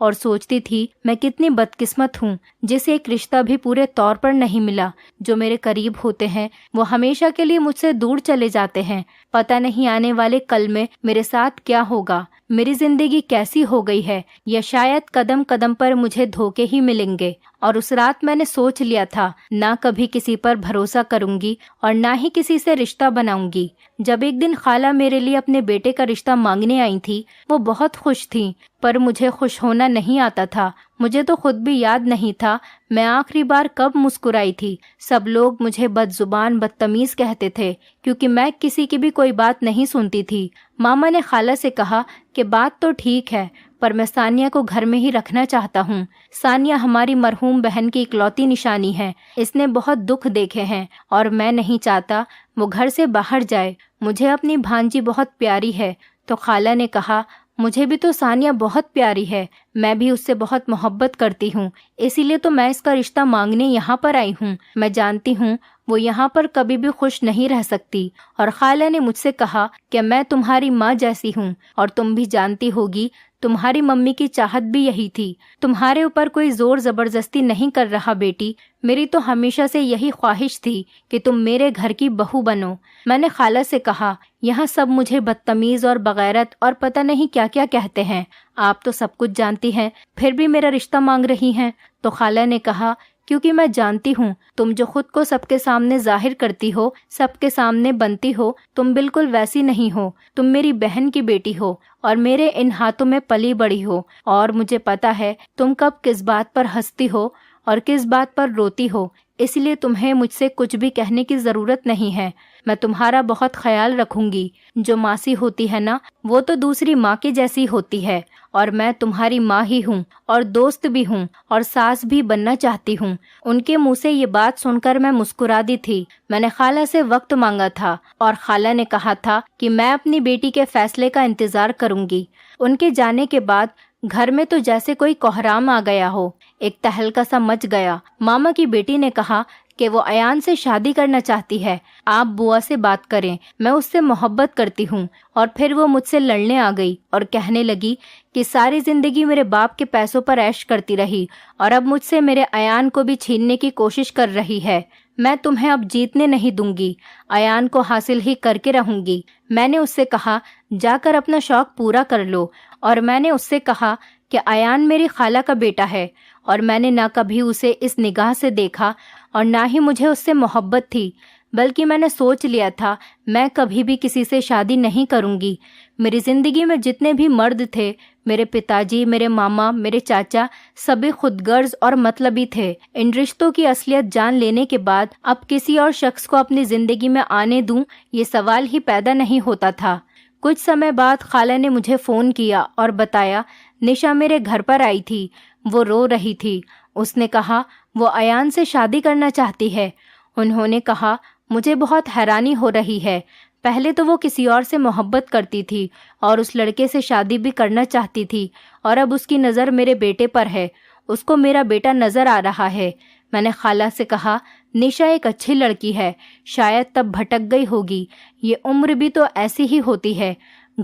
اور سوچتی تھی میں کتنی بدقسمت ہوں جسے ایک رشتہ بھی پورے طور پر نہیں ملا۔ جو میرے قریب ہوتے ہیں وہ ہمیشہ کے لیے مجھ سے دور چلے جاتے ہیں۔ پتہ نہیں آنے والے کل میں میرے ساتھ کیا ہوگا، میری زندگی کیسی ہو گئی ہے، یا شاید قدم قدم پر مجھے دھوکے ہی ملیں گے۔ اور اس رات میں نے سوچ لیا تھا نہ کبھی کسی پر بھروسہ کروں گی اور نہ ہی کسی سے رشتہ بناؤں گی۔ جب ایک دن خالہ میرے لیے اپنے بیٹے کا رشتہ مانگنے آئی تھی، وہ بہت خوش تھیں، پر مجھے خوش ہونا نہیں آتا تھا۔ مجھے تو خود بھی یاد نہیں تھا میں آخری بار کب مسکرائی تھی۔ سب لوگ مجھے بد زبان بدتمیز کہتے تھے کیونکہ میں کسی کی بھی کوئی بات نہیں سنتی تھی۔ ماما نے خالہ سے کہا کہ بات تو ٹھیک ہے پر میں ثانیہ کو گھر میں ہی رکھنا چاہتا ہوں۔ ثانیہ ہماری مرحوم بہن کی اکلوتی نشانی ہے، اس نے بہت دکھ دیکھے ہیں اور میں نہیں چاہتا وہ گھر سے باہر جائے۔ مجھے اپنی بھانجی بہت پیاری ہے۔ تو خالہ نے کہا مجھے بھی تو ثانیہ بہت پیاری ہے، میں بھی اس سے بہت محبت کرتی ہوں، اسی لیے تو میں اس کا رشتہ مانگنے یہاں پر آئی ہوں۔ میں جانتی ہوں وہ یہاں پر کبھی بھی خوش نہیں رہ سکتی۔ اور خالہ نے مجھ سے کہا کہ میں تمہاری ماں جیسی ہوں اور تم بھی جانتی ہوگی تمہاری ممی کی چاہت بھی یہی تھی۔ تمہارے اوپر کوئی زور زبردستی نہیں کر رہا بیٹی، میری تو ہمیشہ سے یہی خواہش تھی کہ تم میرے گھر کی بہو بنو۔ میں نے خالہ سے کہا یہاں سب مجھے بدتمیز اور بغیرت اور پتہ نہیں کیا کیا کہتے ہیں، آپ تو سب کچھ جانتی ہیں پھر بھی میرا رشتہ مانگ رہی ہیں۔ تو خالہ نے کہا کیونکہ میں جانتی ہوں تم جو خود کو سب کے سامنے ظاہر کرتی ہو، سب کے سامنے بنتی ہو، تم بالکل ویسی نہیں ہو۔ تم میری بہن کی بیٹی ہو اور میرے ان ہاتھوں میں پلی بڑی ہو، اور مجھے پتا ہے تم کب کس بات پر ہنستی ہو اور کس بات پر روتی ہو، اس لیے تمہیں مجھ سے کچھ بھی کہنے کی ضرورت نہیں ہے۔ میں تمہارا بہت خیال رکھوں گی۔ جو ماسی ہوتی ہے نا وہ تو دوسری ماں کی جیسی ہوتی ہے، اور میں تمہاری ماں ہی ہوں اور دوست بھی ہوں اور ساس بھی بننا چاہتی ہوں۔ ان کے منہ سے یہ بات سن کر میں مسکرا دی تھی۔ میں نے خالہ سے وقت مانگا تھا اور خالہ نے کہا تھا کہ میں اپنی بیٹی کے فیصلے کا انتظار کروں گی۔ ان کے جانے کے بعد گھر میں تو جیسے کوئی کوہرام آ گیا ہو، ایک تہلکہ سا مچ گیا۔ ماما کی بیٹی نے کہا کہ وہ ایان سے شادی کرنا چاہتی ہے، آپ بوا سے بات کریں، میں اس سے محبت کرتی ہوں۔ اور پھر وہ مجھ سے لڑنے آ گئی اور کہنے لگی کہ ساری زندگی میرے باپ کے پیسوں پر عیش کرتی رہی اور اب مجھ سے میرے ایان کو بھی چھیننے کی کوشش کر رہی ہے۔ میں تمہیں اب جیتنے نہیں دوں گی، ایان کو حاصل ہی کر کے رہوں گی۔ میں نے اس سے کہا جا کر اپنا شوق پورا کر لو، اور میں نے اس سے کہا کہ ایان میری خالہ کا بیٹا ہے اور میں نے نہ کبھی اسے اس نگاہ سے دیکھا اور نہ ہی مجھے اس سے محبت تھی، بلکہ میں نے سوچ لیا تھا میں کبھی بھی کسی سے شادی نہیں کروں گی۔ میری زندگی میں جتنے بھی مرد تھے، میرے پتا جی، میرے ماما، میرے چاچا، سبھی خود غرض اور مطلبی تھے۔ ان رشتوں کی اصلیت جان لینے کے بعد اب کسی اور شخص کو اپنی زندگی میں آنے دوں یہ سوال ہی پیدا نہیں ہوتا تھا۔ کچھ سمے بعد خالہ نے مجھے فون کیا اور بتایا نشا میرے گھر پر آئی تھی، وہ رو رہی تھی۔ اس نے کہا وہ ایان سے شادی کرنا چاہتی ہے۔ انہوں نے کہا مجھے بہت حیرانی ہو رہی ہے، پہلے تو وہ کسی اور سے محبت کرتی تھی اور اس لڑکے سے شادی بھی کرنا چاہتی تھی، اور اب اس کی نظر میرے بیٹے پر ہے، اس کو میرا بیٹا نظر آ رہا ہے۔ میں نے خالہ سے کہا نشا ایک اچھی لڑکی ہے، شاید تب بھٹک گئی ہوگی، یہ عمر بھی تو ایسی ہی ہوتی ہے،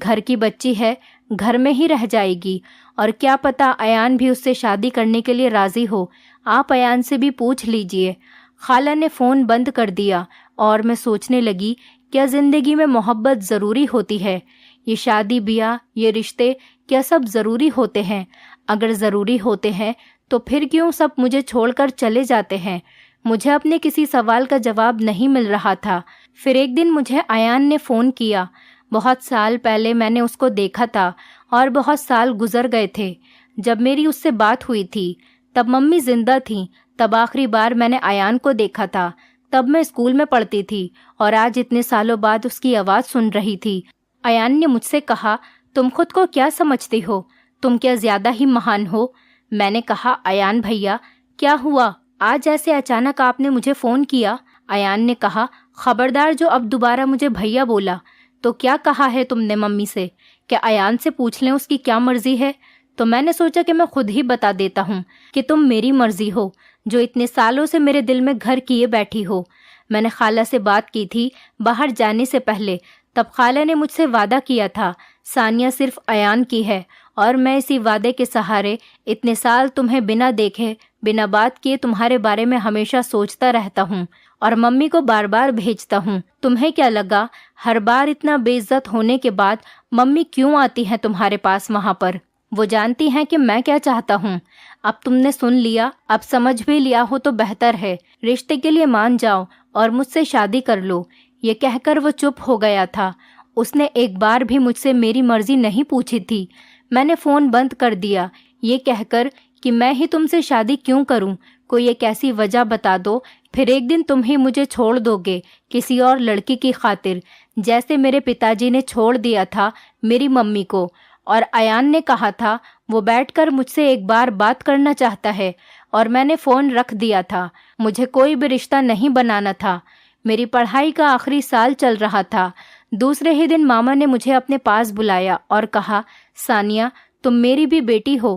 گھر کی بچی ہے، گھر میں ہی رہ جائے گی، اور کیا پتا ایان بھی اس سے شادی کرنے کے لیے راضی ہو، آپ ایان سے بھی پوچھ لیجئے۔ خالہ نے فون بند کر دیا اور میں سوچنے لگی کیا زندگی میں محبت ضروری ہوتی ہے؟ یہ شادی بیاہ، یہ رشتے کیا سب ضروری ہوتے ہیں؟ اگر ضروری ہوتے ہیں تو پھر کیوں سب مجھے چھوڑ کر چلے جاتے ہیں؟ مجھے اپنے کسی سوال کا جواب نہیں مل رہا تھا۔ پھر ایک دن مجھے ایان نے فون کیا۔ بہت سال پہلے میں نے اس کو دیکھا تھا اور بہت سال گزر گئے تھے جب میری اس سے بات ہوئی تھی۔ تب ممی زندہ تھیں، تب آخری بار میں نے ایان کو دیکھا تھا، تب میں اسکول میں پڑھتی تھی، اور آج اتنے سالوں بعد اس کی آواز سن رہی تھی۔ ایان نے مجھ سے کہا تم خود کو کیا سمجھتی ہو؟ تم کیا زیادہ ہی مہان ہو؟ میں نے کہا ایان بھیا کیا ہوا؟ آج ایسے اچانک آپ نے مجھے فون کیا؟ ایان نے کہا خبردار جو اب دوبارہ مجھے بھیا بولا۔ تو کیا کہا ہے تم نے ممی سے؟ کہ ایان سے پوچھ لیں اس کی کیا مرضی ہے؟ تو میں نے سوچا کہ میں خود ہی بتا دیتا ہوں کہ تم میری مرضی ہو جو اتنے سالوں سے میرے دل میں گھر کیے بیٹھی ہو۔ میں نے خالہ سے بات کی تھی باہر جانے سے پہلے، تب خالہ نے مجھ سے وعدہ کیا تھا ثانیہ صرف ایان کی ہے، اور میں اسی وعدے کے سہارے اتنے سال تمہیں بنا دیکھے بنا بات کیے تمہارے بارے میں ہمیشہ سوچتا رہتا ہوں اور ممی کو بار بار بھیجتا ہوں۔ تمہیں کیا لگا ہر بار اتنا بے عزت ہونے کے بعد ممی کیوں آتی ہیں تمہارے پاس وہاں پر؟ وہ جانتی ہیں کہ میں کیا چاہتا ہوں۔ اب تم نے سن لیا، اب سمجھ بھی لیا ہو تو بہتر ہے، رشتے کے لیے مان جاؤ اور مجھ سے شادی کر لو۔ یہ کہہ کر وہ چپ ہو گیا تھا۔ اس نے ایک بار بھی مجھ سے میری مرضی نہیں پوچھی تھی۔ میں نے فون بند کر دیا یہ کہہ کر کہ میں ہی تم سے شادی کیوں کروں، کوئی ایک ایسی وجہ بتا دو، پھر ایک دن تم ہی مجھے چھوڑ دو گے کسی اور لڑکی کی خاطر، جیسے میرے پتا جی نے چھوڑ دیا تھا میری ممی کو۔ اور ایان نے کہا تھا وہ بیٹھ کر مجھ سے ایک بار بات کرنا چاہتا ہے، اور میں نے فون رکھ دیا تھا۔ مجھے کوئی بھی رشتہ نہیں بنانا تھا۔ میری پڑھائی کا آخری سال چل رہا تھا۔ دوسرے ہی دن ماما نے مجھے اپنے پاس بلایا اور کہا، ثانیہ تم میری بھی بیٹی ہو،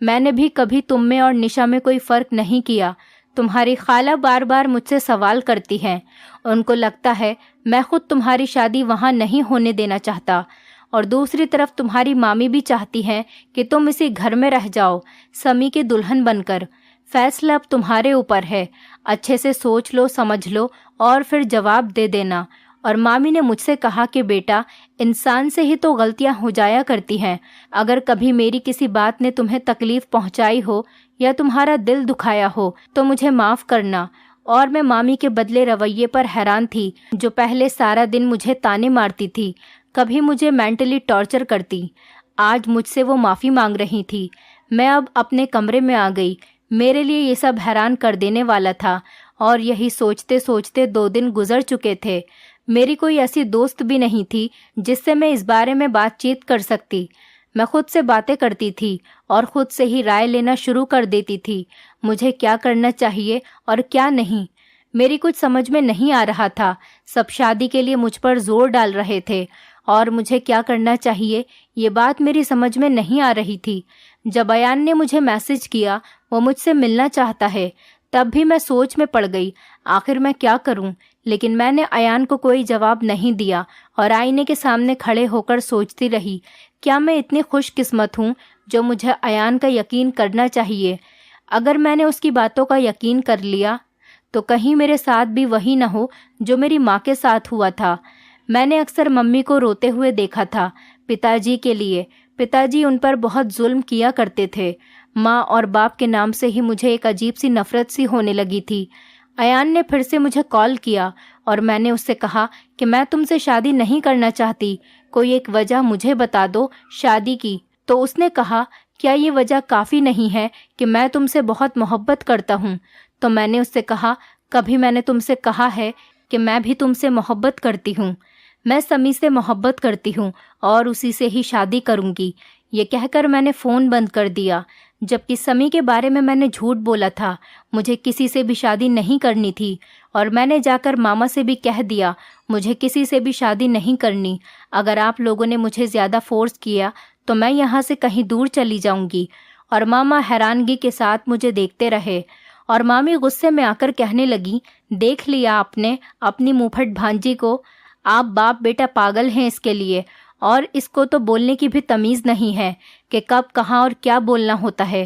میں نے بھی کبھی تم میں اور نشا میں کوئی فرق نہیں کیا۔ تمہاری خالہ بار بار مجھ سے سوال کرتی ہیں، ان کو لگتا ہے میں خود تمہاری شادی وہاں نہیں ہونے دینا چاہتا، اور دوسری طرف تمہاری مامی بھی چاہتی ہیں کہ تم اسی گھر میں رہ جاؤ سمی کے دلہن بن کر۔ فیصلہ اب تمہارے اوپر ہے، اچھے سے سوچ لو، سمجھ لو اور پھر جواب دے دینا۔ اور مامی نے مجھ سے کہا کہ بیٹا، انسان سے ہی تو غلطیاں ہو جایا کرتی ہیں، اگر کبھی میری کسی بات نے تمہیں تکلیف پہنچائی ہو یا تمہارا دل دکھایا ہو تو مجھے معاف کرنا۔ اور میں مامی کے بدلے رویے پر حیران تھی، جو پہلے سارا دن مجھے تانے مارتی تھی، کبھی مجھے مینٹلی ٹارچر کرتی، آج مجھ سے وہ معافی مانگ رہی تھی۔ میں اب اپنے کمرے میں آ گئی۔ میرے لیے یہ سب حیران کر دینے والا تھا، اور یہی سوچتے سوچتے 2 دن گزر چکے تھے۔ میری کوئی ایسی دوست بھی نہیں تھی جس سے میں اس بارے میں بات چیت کر سکتی۔ میں خود سے باتیں کرتی تھی اور خود سے ہی رائے لینا شروع کر دیتی تھی، مجھے کیا کرنا چاہیے اور کیا نہیں۔ میری کچھ سمجھ میں نہیں آ رہا تھا۔ سب شادی کے لیے مجھ پر زور ڈال رہے تھے، اور مجھے کیا کرنا چاہیے یہ بات میری سمجھ میں نہیں آ رہی تھی۔ جب ایان نے مجھے میسج کیا وہ مجھ سے ملنا چاہتا ہے، تب بھی میں سوچ میں پڑ گئی آخر میں کیا کروں، لیکن میں نے ایان کو کوئی جواب نہیں دیا اور آئینے کے سامنے کھڑے ہو کر سوچتی رہی، کیا میں اتنی خوش قسمت ہوں جو مجھے ایان کا یقین کرنا چاہیے۔ اگر میں نے اس کی باتوں کا یقین کر لیا تو کہیں میرے ساتھ بھی وہی نہ ہو جو میری ماں کے ساتھ ہوا تھا۔ میں نے اکثر ممی کو روتے ہوئے دیکھا تھا پتا جی کے لیے۔ پتا جی ان پر بہت ظلم کیا کرتے تھے۔ ماں اور باپ کے نام سے ہی مجھے ایک عجیب سی نفرت سی ہونے لگی تھی۔ ایان نے پھر سے مجھے کال کیا اور میں نے اس سے کہا کہ میں تم سے شادی نہیں کرنا چاہتی، کوئی ایک وجہ مجھے بتا دو شادی کی۔ تو اس نے کہا، کیا یہ وجہ کافی نہیں ہے کہ میں تم سے بہت محبت کرتا ہوں؟ تو میں نے اس سے کہا، کبھی میں نے تم سے کہا ہے کہ میں بھی تم سے محبت کرتی ہوں؟ میں سمی سے محبت کرتی ہوں اور اسی سے ہی شادی کروں گی۔ یہ کہہ کر میں نے فون بند کر دیا، جبکہ سمی کے بارے میں نے جھوٹ بولا تھا، مجھے کسی سے بھی شادی نہیں کرنی تھی، اور میں نے جا کر ماما سے بھی کہہ دیا مجھے کسی سے بھی شادی نہیں کرنی، اگر آپ لوگوں نے مجھے زیادہ فورس کیا تو میں یہاں سے کہیں دور چلی جاؤں گی۔ اور ماما حیرانگی کے ساتھ مجھے دیکھتے رہے، اور مامی غصے میں آ کر کہنے لگی، دیکھ لیا آپ نے اپنی منہ پھٹ بھانجی کو، آپ باپ بیٹا پاگل ہیں اس کے لیے، اور اس کو تو بولنے کی بھی تمیز نہیں ہے کہ کب کہاں اور کیا بولنا ہوتا ہے۔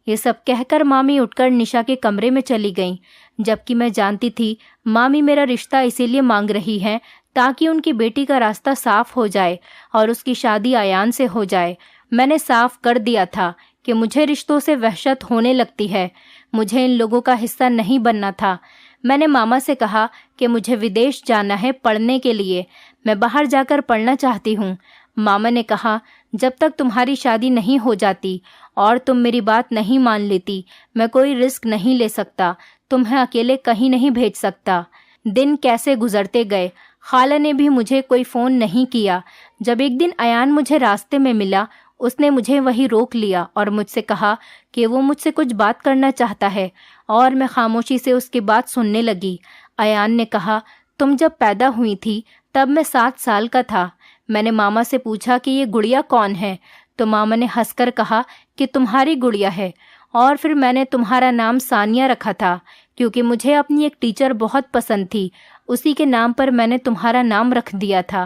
یہ سب کہہ کر مامی اٹھ کر نشا کے کمرے میں چلی گئیں، جبکہ میں جانتی تھی مامی میرا رشتہ اسی لیے مانگ رہی ہیں تاکہ ان کی بیٹی کا راستہ صاف ہو جائے اور اس کی شادی ایان سے ہو جائے۔ میں نے صاف کر دیا تھا کہ مجھے رشتوں سے وحشت ہونے لگتی ہے، مجھے ان لوگوں کا حصہ نہیں بننا تھا۔ میں نے ماما سے کہا کہ مجھے ودیش جانا ہے پڑھنے کے لیے، میں باہر جا کر پڑھنا چاہتی ہوں۔ ماما نے کہا، جب تک تمہاری شادی نہیں ہو جاتی اور تم میری بات نہیں مان لیتی میں کوئی رسک نہیں لے سکتا، تمہیں اکیلے کہیں نہیں بھیج سکتا۔ دن کیسے گزرتے گئے، خالہ نے بھی مجھے کوئی فون نہیں کیا۔ جب ایک دن ایان مجھے راستے میں ملا، اس نے مجھے وہیں روک لیا اور مجھ سے کہا کہ وہ مجھ سے کچھ بات کرنا چاہتا ہے، اور میں خاموشی سے اس کی بات سننے لگی۔ ایان نے کہا، تم جب پیدا ہوئی تھی تب میں 7 سال کا تھا۔ میں نے ماما سے پوچھا کہ یہ گڑیا کون ہے، تو ماما نے ہنس کر کہا کہ تمہاری گڑیا ہے، اور پھر میں نے تمہارا نام ثانیہ رکھا تھا کیونکہ مجھے اپنی ایک ٹیچر بہت پسند تھی، اسی کے نام پر میں نے تمہارا نام رکھ دیا تھا۔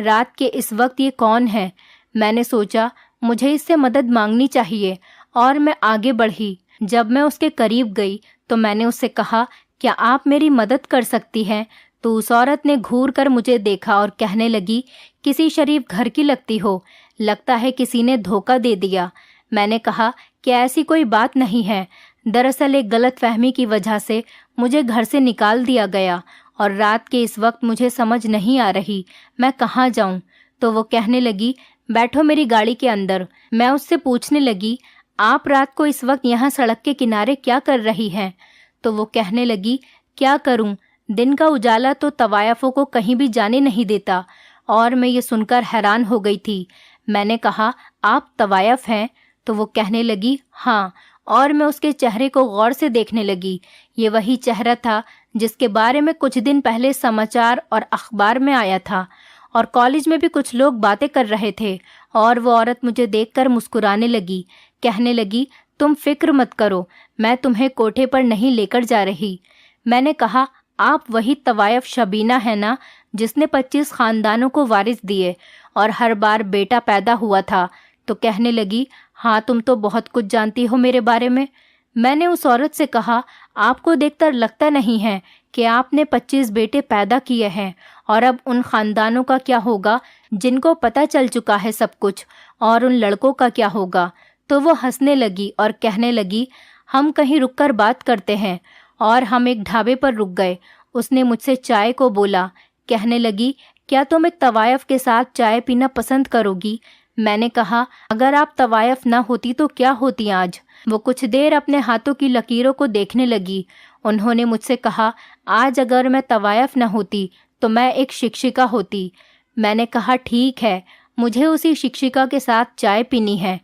رات کے اس وقت یہ کون ہے؟ میں نے سوچا مجھے اس سے مدد مانگنی چاہیے اور میں آگے بڑھی۔ جب میں اس کے قریب گئی تو میں نے اس سے کہا، کیا آپ میری مدد کر سکتی ہیں؟ تو اس عورت نے گھور کر مجھے دیکھا اور کہنے لگی، کسی شریف گھر کی لگتی ہو، لگتا ہے کسی نے دھوکہ دے دیا۔ میں نے کہا کہ ایسی کوئی بات نہیں ہے، دراصل ایک غلط فہمی کی وجہ سے مجھے گھر سے نکال دیا گیا اور رات کے اس وقت مجھے سمجھ نہیں آ رہی میں کہاں جاؤں۔ تو وہ کہنے لگی، بیٹھو میری گاڑی کے اندر۔ میں اس سے پوچھنے لگی، آپ رات کو اس وقت یہاں سڑک کے کنارے کیا کر رہی ہیں؟ تو وہ کہنے لگی، کیا کروں، دن کا اجالا تو طوائفوں کو کہیں بھی جانے نہیں دیتا۔ اور میں یہ سن کر حیران ہو گئی تھی۔ میں نے کہا، آپ طوائف ہیں؟ تو وہ کہنے لگی، ہاں۔ اور میں اس کے چہرے کو غور سے دیکھنے لگی۔ یہ وہی چہرہ تھا جس کے بارے میں کچھ دن پہلے سماچار اور اخبار میں آیا تھا، اور کالج میں بھی کچھ لوگ باتیں کر رہے تھے۔ اور وہ عورت مجھے دیکھ کر مسکرانے لگی، کہنے لگی، تم فکر مت کرو، میں تمہیں کوٹھے پر نہیں لے کر جا رہی۔ میں نے کہا، آپ وہی طوائف شبینہ ہے نا جس نے 25 خاندانوں کو وارث دیے اور ہر بار بیٹا پیدا ہوا تھا؟ تو کہنے لگی، ہاں تم تو بہت کچھ جانتی ہو میرے بارے میں۔ میں نے اس عورت سے کہا، آپ کو دیکھ کر لگتا نہیں ہے کہ آپ نے 25 بیٹے پیدا کیے ہیں، اور اب ان خاندانوں کا کیا ہوگا جن کو پتہ چل چکا ہے سب کچھ، اور ان لڑکوں کا کیا ہوگا؟ تو وہ ہنسنے لگی اور کہنے لگی، ہم کہیں رک کر بات کرتے ہیں۔ اور ہم ایک ڈھابے پر رک گئے۔ اس نے مجھ سے چائے کو بولا، کہنے لگی، کیا تم ایک طوائف کے ساتھ چائے پینا پسند کرو گی؟ میں نے کہا، اگر آپ طوائف نہ ہوتی تو کیا ہوتی آج؟ وہ کچھ دیر اپنے ہاتھوں کی لکیروں کو دیکھنے لگی۔ انہوں نے مجھ سے کہا، آج اگر میں طوائف نہ ہوتی تو میں ایک شکشکا ہوتی۔ میں نے کہا، ٹھیک ہے، مجھے اسی شکشکا کے ساتھ چائے پینی ہے۔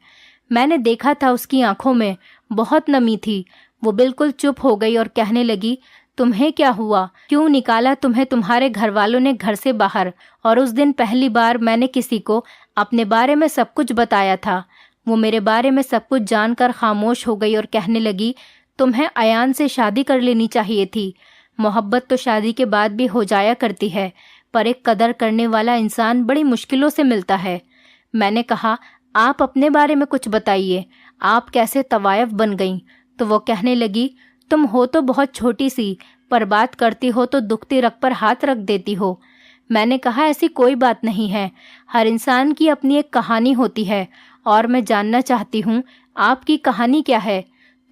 میں نے دیکھا تھا اس کی آنکھوں میں بہت نمی تھی۔ وہ بالکل چپ ہو گئی اور کہنے لگی، تمہیں کیا ہوا؟ کیوں نکالا تمہیں تمہارے گھر والوں نے گھر سے باہر؟ اور اس دن پہلی بار میں نے کسی کو اپنے بارے میں سب کچھ بتایا تھا۔ وہ میرے بارے میں سب کچھ جان کر خاموش ہو گئی اور کہنے لگی، تمہیں ایان سے شادی کر لینی چاہیے تھی۔ محبت تو شادی کے بعد بھی ہو جایا کرتی ہے، پر ایک قدر کرنے والا انسان بڑی مشکلوں سے ملتا ہے۔ میں نے کہا، آپ اپنے بارے میں کچھ بتائیے، آپ کیسے طوائف بن گئیں؟ تو وہ کہنے لگی، تم ہو تو بہت چھوٹی سی، پر بات کرتی ہو تو دکھتی رگ پر ہاتھ رکھ دیتی ہو۔ میں نے کہا، ایسی کوئی بات نہیں ہے، ہر انسان کی اپنی ایک کہانی ہوتی ہے، اور میں جاننا چاہتی ہوں آپ کی کہانی کیا ہے۔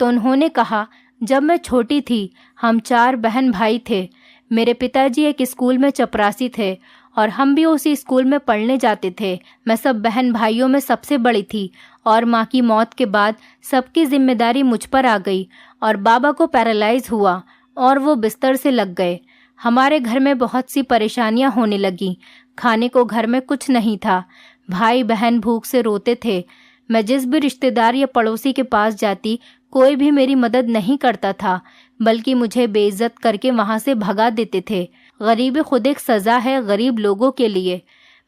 تو انہوں نے کہا، جب میں چھوٹی تھی ہم 4 بہن بھائی تھے۔ میرے پتا جی ایک اسکول میں چپراسی تھے اور ہم بھی اسی اسکول میں پڑھنے جاتے تھے۔ میں سب بہن بھائیوں میں سب سے بڑی تھی، اور ماں کی موت کے بعد سب کی ذمہ داری مجھ پر آ گئی، اور بابا کو پیرالائز ہوا اور وہ بستر سے لگ گئے۔ ہمارے گھر میں بہت سی پریشانیاں ہونے لگیں، کھانے کو گھر میں کچھ نہیں تھا، بھائی بہن بھوک سے روتے تھے۔ میں جس بھی رشتہ دار یا پڑوسی کے پاس جاتی، کوئی بھی میری مدد نہیں کرتا تھا، بلکہ مجھے بے عزت کر کے وہاں سے بھگا دیتے تھے۔ غریبی خود ایک سزا ہے غریب لوگوں کے لیے۔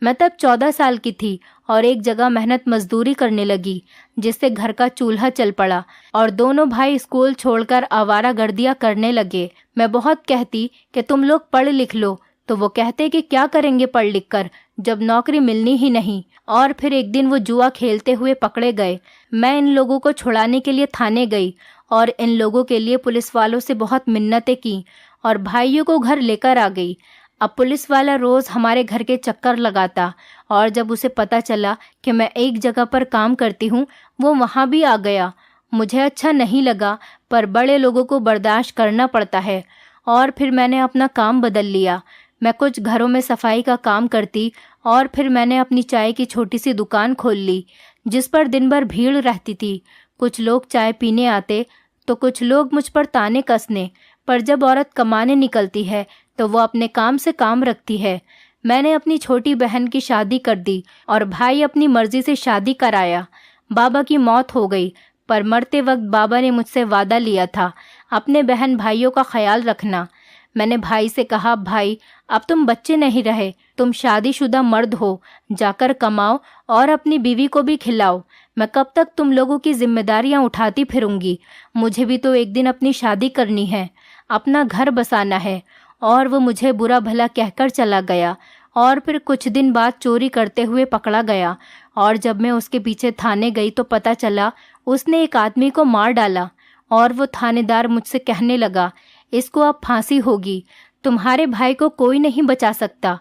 میں تب 14 سال کی تھی اور ایک جگہ محنت مزدوری کرنے لگی، جس سے گھر کا چولہا چل پڑا، اور دونوں بھائی اسکول چھوڑ کر آوارہ گردیاں کرنے لگے۔ میں بہت کہتی کہ تم لوگ پڑھ لکھ لو، تو وہ کہتے کہ کیا کریں گے پڑھ لکھ کر جب نوکری ملنی ہی نہیں۔ اور پھر ایک دن وہ جوا کھیلتے ہوئے پکڑے گئے۔ میں ان لوگوں کو چھڑانے کے لیے تھانے گئی، اور ان لوگوں کے لیے پولیس والوں سے بہت منتیں کیں، اور بھائیوں کو گھر لے کر آ گئی۔ اب پولیس والا روز ہمارے گھر کے چکر لگاتا، اور جب اسے پتہ چلا کہ میں ایک جگہ پر کام کرتی ہوں، وہ وہاں بھی آ گیا۔ مجھے اچھا نہیں لگا، پر بڑے لوگوں کو برداشت کرنا پڑتا ہے، اور پھر میں نے اپنا کام بدل لیا۔ میں کچھ گھروں میں صفائی کا کام کرتی، اور پھر میں نے اپنی چائے کی چھوٹی سی دکان کھول لی، جس پر دن بھر بھیڑ رہتی تھی۔ کچھ لوگ چائے پینے آتے تو کچھ لوگ مجھ پر تانے کسنے، پر جب عورت کمانے نکلتی ہے تو وہ اپنے کام سے کام رکھتی ہے۔ میں نے اپنی چھوٹی بہن کی شادی کر دی، اور بھائی اپنی مرضی سے شادی کرایا۔ بابا کی موت ہو گئی، پر مرتے وقت بابا نے مجھ سے وعدہ لیا تھا، اپنے بہن بھائیوں کا خیال رکھنا۔ میں نے بھائی سے کہا، بھائی اب تم بچے نہیں رہے، تم شادی شدہ مرد ہو، جا کر کماؤ اور اپنی بیوی کو بھی کھلاؤ۔ میں کب تک تم لوگوں کی ذمہ داریاں اٹھاتی پھروں گی؟ مجھے بھی تو ایک دن اپنی شادی کرنی ہے، اپنا گھر بسانا ہے۔ اور وہ مجھے برا بھلا کہہ کر چلا گیا، اور پھر کچھ دن بعد چوری کرتے ہوئے پکڑا گیا، اور جب میں اس کے پیچھے تھانے گئی تو پتہ چلا اس نے ایک آدمی کو مار ڈالا، اور وہ تھانے دار مجھ سے کہنے لگا اس کو اب پھانسی ہوگی، تمہارے بھائی کو کوئی نہیں بچا سکتا۔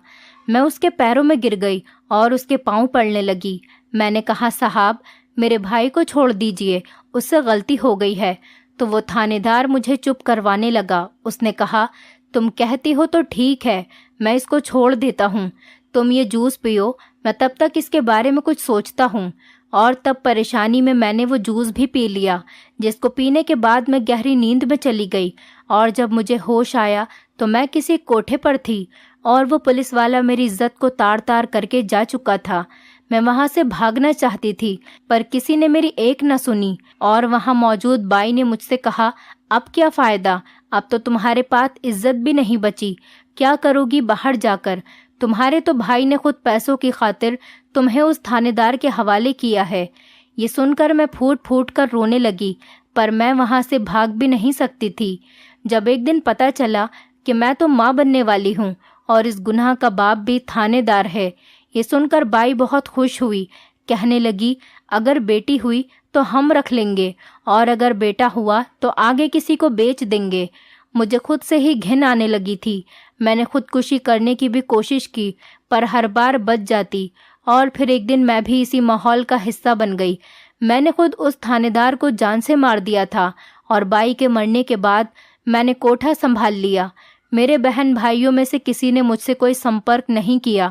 میں اس کے پیروں میں گر گئی اور اس کے پاؤں پڑنے لگی۔ میں نے کہا صاحب میرے بھائی کو چھوڑ دیجئے، اس سے غلطی ہو گئی ہے۔ تو وہ تھانے دار مجھے چپ کروانے لگا۔ اس نے کہا تم کہتی ہو تو ٹھیک ہے، میں اس کو چھوڑ دیتا ہوں، تم یہ جوس پیو، میں تب تک اس کے بارے میں کچھ سوچتا ہوں۔ اور تب پریشانی میں نے وہ جوس بھی پی لیا، جس کو پینے کے بعد میں گہری نیند میں چلی گئی، اور جب مجھے ہوش آیا تو میں کسی کوٹھے پر تھی، اور وہ پولیس والا میری عزت کو تار تار کر کے جا چکا تھا۔ میں وہاں سے بھاگنا چاہتی تھی پر کسی نے میری ایک نہ سنی، اور وہاں موجود بائی نے مجھ سے کہا اب کیا فائدہ، اب تو تمہارے پاس عزت بھی نہیں بچی، کیا کرو گی باہر جا کر؟ تمہارے تو بھائی نے خود پیسوں کی خاطر تمہیں اس تھانے دار کے حوالے کیا ہے۔ یہ سن کر میں پھوٹ پھوٹ کر رونے لگی، پر میں وہاں سے بھاگ بھی نہیں سکتی تھی۔ جب ایک دن پتہ چلا کہ میں تو ماں بننے والی ہوں اور اس گناہ کا باپ بھی تھانے دار ہے، یہ سن کر بائی بہت خوش ہوئی، کہنے لگی اگر بیٹی ہوئی تو ہم رکھ لیں گے، اور اگر بیٹا ہوا تو آگے کسی کو بیچ دیں گے۔ مجھے خود سے ہی گھن آنے لگی تھی۔ میں نے خودکشی کرنے کی بھی کوشش کی پر ہر بار بچ جاتی، اور پھر ایک دن میں بھی اسی ماحول کا حصہ بن گئی۔ میں نے خود اس تھانے دار کو جان سے مار دیا تھا، اور بائی کے مرنے کے بعد میں نے کوٹھا سنبھال لیا۔ میرے بہن بھائیوں میں سے کسی نے مجھ سے کوئی سمپرک نہیں کیا،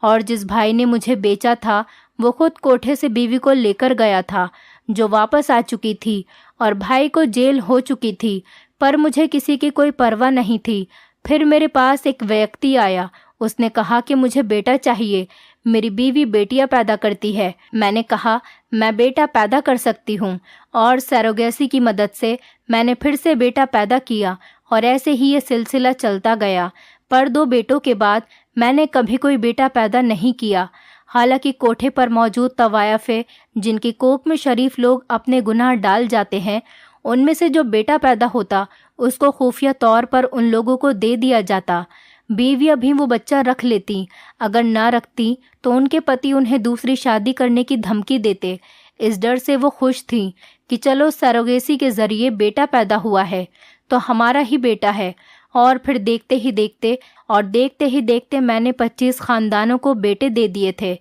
اور جس بھائی نے مجھے بیچا تھا وہ خود کوٹھے سے بیوی کو لے کر گیا تھا، جو واپس آ چکی تھی، اور بھائی کو جیل ہو چکی تھی، پر مجھے کسی کی کوئی پرواہ نہیں تھی۔ پھر میرے پاس ایک ویکتی آیا، اس نے کہا کہ مجھے بیٹا چاہیے، میری بیوی بیٹیاں پیدا کرتی ہے۔ میں نے کہا میں بیٹا پیدا کر سکتی ہوں، اور سیروگیسی کی مدد سے میں نے پھر سے بیٹا پیدا کیا، اور ایسے ہی یہ سلسلہ چلتا گیا۔ پر 2 بیٹوں کے بعد میں نے کبھی کوئی بیٹا پیدا نہیں کیا۔ حالانکہ کوٹھے پر موجود طوائف جن کی کوکھ میں شریف لوگ اپنے گناہ ڈال جاتے ہیں، ان میں سے جو بیٹا پیدا ہوتا اس کو خفیہ طور پر ان لوگوں کو دے دیا جاتا۔ بیویاں بھی وہ بچہ رکھ لیتی، اگر نہ رکھتی تو ان کے پتی انہیں دوسری شادی کرنے کی دھمکی دیتے۔ اس ڈر سے وہ خوش تھیں کہ چلو سیروگیسی کے ذریعے بیٹا پیدا ہوا ہے تو ہمارا ہی بیٹا ہے۔ اور پھر دیکھتے ہی دیکھتے میں نے 25 خاندانوں کو بیٹے دے دیے تھے،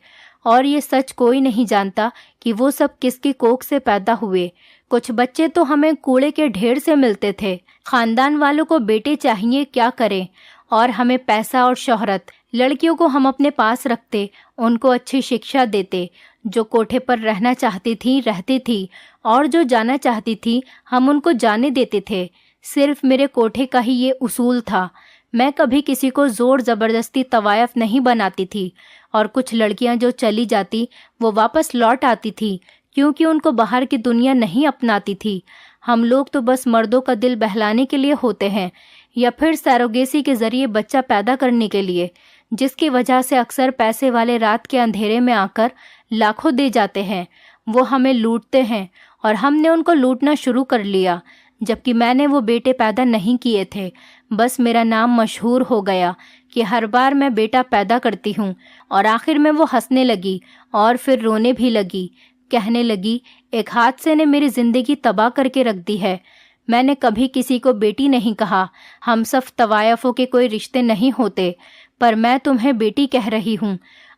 اور یہ سچ کوئی نہیں جانتا کہ وہ سب کس کی کوکھ سے پیدا ہوئے۔ کچھ بچے تو ہمیں کوڑے کے ڈھیر سے ملتے تھے۔ خاندان والوں کو بیٹے چاہیے، کیا کریں، اور ہمیں پیسہ اور شہرت۔ لڑکیوں کو ہم اپنے پاس رکھتے، ان کو اچھی شکشا دیتے، جو کوٹھے پر رہنا چاہتی تھی رہتی تھی، اور جو جانا چاہتی تھی ہم ان کو جانے دیتے تھے۔ صرف میرے کوٹھے کا ہی یہ اصول تھا۔ میں کبھی کسی کو زور زبردستی طوائف نہیں بناتی تھی، اور کچھ لڑکیاں جو چلی جاتی وہ واپس لوٹ آتی تھی، کیونکہ ان کو باہر کی دنیا نہیں اپناتی تھی۔ ہم لوگ تو بس مردوں کا دل بہلانے کے لیے ہوتے ہیں، یا پھر سیروگیسی کے ذریعے بچہ پیدا کرنے کے لیے، جس کی وجہ سے اکثر پیسے والے رات کے اندھیرے میں آ کر لاکھوں دے جاتے ہیں۔ وہ ہمیں لوٹتے ہیں، اور ہم نے ان کو لوٹنا شروع کر لیا، جبکہ میں نے وہ بیٹے پیدا نہیں کیے تھے۔ بس میرا نام مشہور ہو گیا کہ ہر بار میں بیٹا پیدا کرتی ہوں، اور آخر میں وہ ہنسنے لگی اور پھر رونے بھی لگی، کہنے لگی ایک حادثے نے میری زندگی تباہ کر کے رکھ دی ہے۔ میں نے کبھی کسی کو بیٹی نہیں کہا، ہم سب طوائفوں کے کوئی رشتے نہیں ہوتے، پر میں تمہیں بیٹی کہہ رہی ہوں۔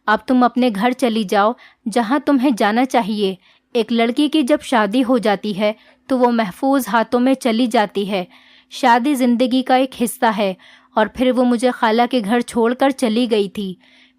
اب تم اپنے گھر چلی جاؤ جہاں تمہیں جانا چاہیے۔ ایک لڑکی کی جب شادی ہو جاتی ہے تو وہ محفوظ ہاتھوں میں چلی جاتی ہے۔ شادی زندگی کا ایک حصہ ہے، اور پھر وہ مجھے خالہ کے گھر چھوڑ کر چلی گئی تھی۔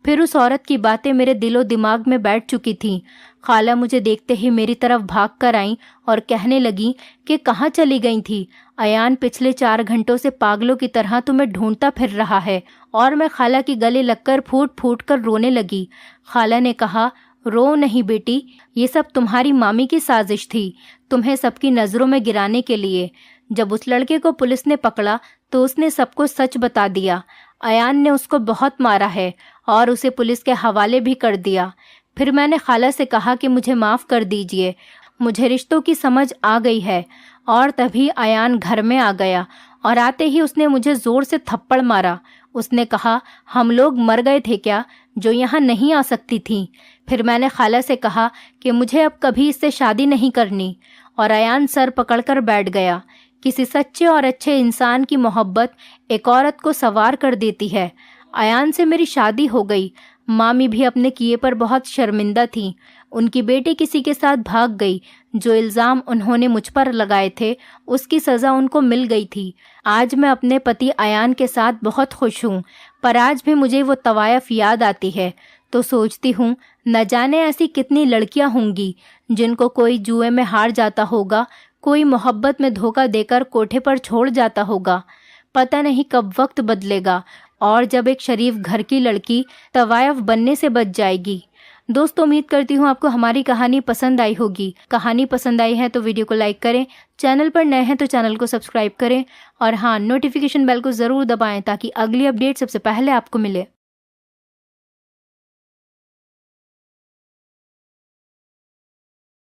پھر اس عورت کی باتیں میرے دل و دماغ میں بیٹھ چکی تھیں۔ خالہ مجھے دیکھتے ہی میری طرف بھاگ کر آئیں اور کہنے لگیں کہ کہاں چلی گئی تھی؟ ایان پچھلے 4 گھنٹوں سے پاگلوں کی طرح تمہیں ڈھونڈتا پھر رہا ہے۔ اور میں خالہ کی گلے لگ کر پھوٹ پھوٹ کر رونے لگی۔ خالہ نے کہا رو نہیں بیٹی، یہ سب تمہاری مامی کی سازش تھی، تمہیں سب کی نظروں میں گرانے کے لیے۔ جب اس لڑکے کو پولیس نے پکڑا تو اس نے سب کو سچ بتا دیا۔ ایان نے اس کو بہت مارا ہے اور اسے پولیس کے حوالے بھی کر دیا۔ پھر میں نے خالہ سے کہا کہ مجھے معاف کر دیجئے، مجھے رشتوں کی سمجھ آ گئی ہے۔ اور تبھی ایان گھر میں آ گیا اور آتے ہی اس نے مجھے زور سے تھپڑ مارا۔ اس نے کہا، ہم لوگ مر گئے تھے کیا جو یہاں نہیں آ سکتی تھیں؟ پھر میں نے خالہ سے کہا کہ مجھے اب کبھی اس سے شادی نہیں کرنی، اور ایان سر پکڑ کر بیٹھ گیا۔ کسی سچے اور اچھے انسان کی محبت ایک عورت کو سوار کر دیتی ہے۔ ایان سے میری شادی ہو گئی۔ مامی بھی اپنے کیے پر بہت شرمندہ تھیں۔ ان کی بیٹی کسی کے ساتھ بھاگ گئی۔ جو الزام انہوں نے مجھ پر لگائے تھے اس کی سزا ان کو مل گئی تھی۔ آج میں اپنے پتی ایان کے ساتھ بہت خوش ہوں، پر آج بھی مجھے وہ طوائف یاد آتی ہے تو سوچتی ہوں نہ جانے ایسی کتنی لڑکیاں ہوں گی جن کو کوئی جوئے میں ہار جاتا ہوگا، کوئی محبت میں دھوکہ دے کر کوٹھے پر چھوڑ جاتا ہوگا۔ پتہ نہیں کب وقت بدلے گا اور جب ایک شریف گھر کی لڑکی طوائف بننے سے بچ جائے گی۔ دوستو، امید کرتی ہوں آپ کو ہماری کہانی پسند آئی ہوگی۔ کہانی پسند آئی ہے تو ویڈیو کو لائک کریں، چینل پر نئے ہیں تو چینل کو سبسکرائب کریں، اور ہاں، نوٹیفیکیشن بیل کو ضرور دبائیں تاکہ اگلی اپڈیٹ سب سے پہلے آپ کو ملے۔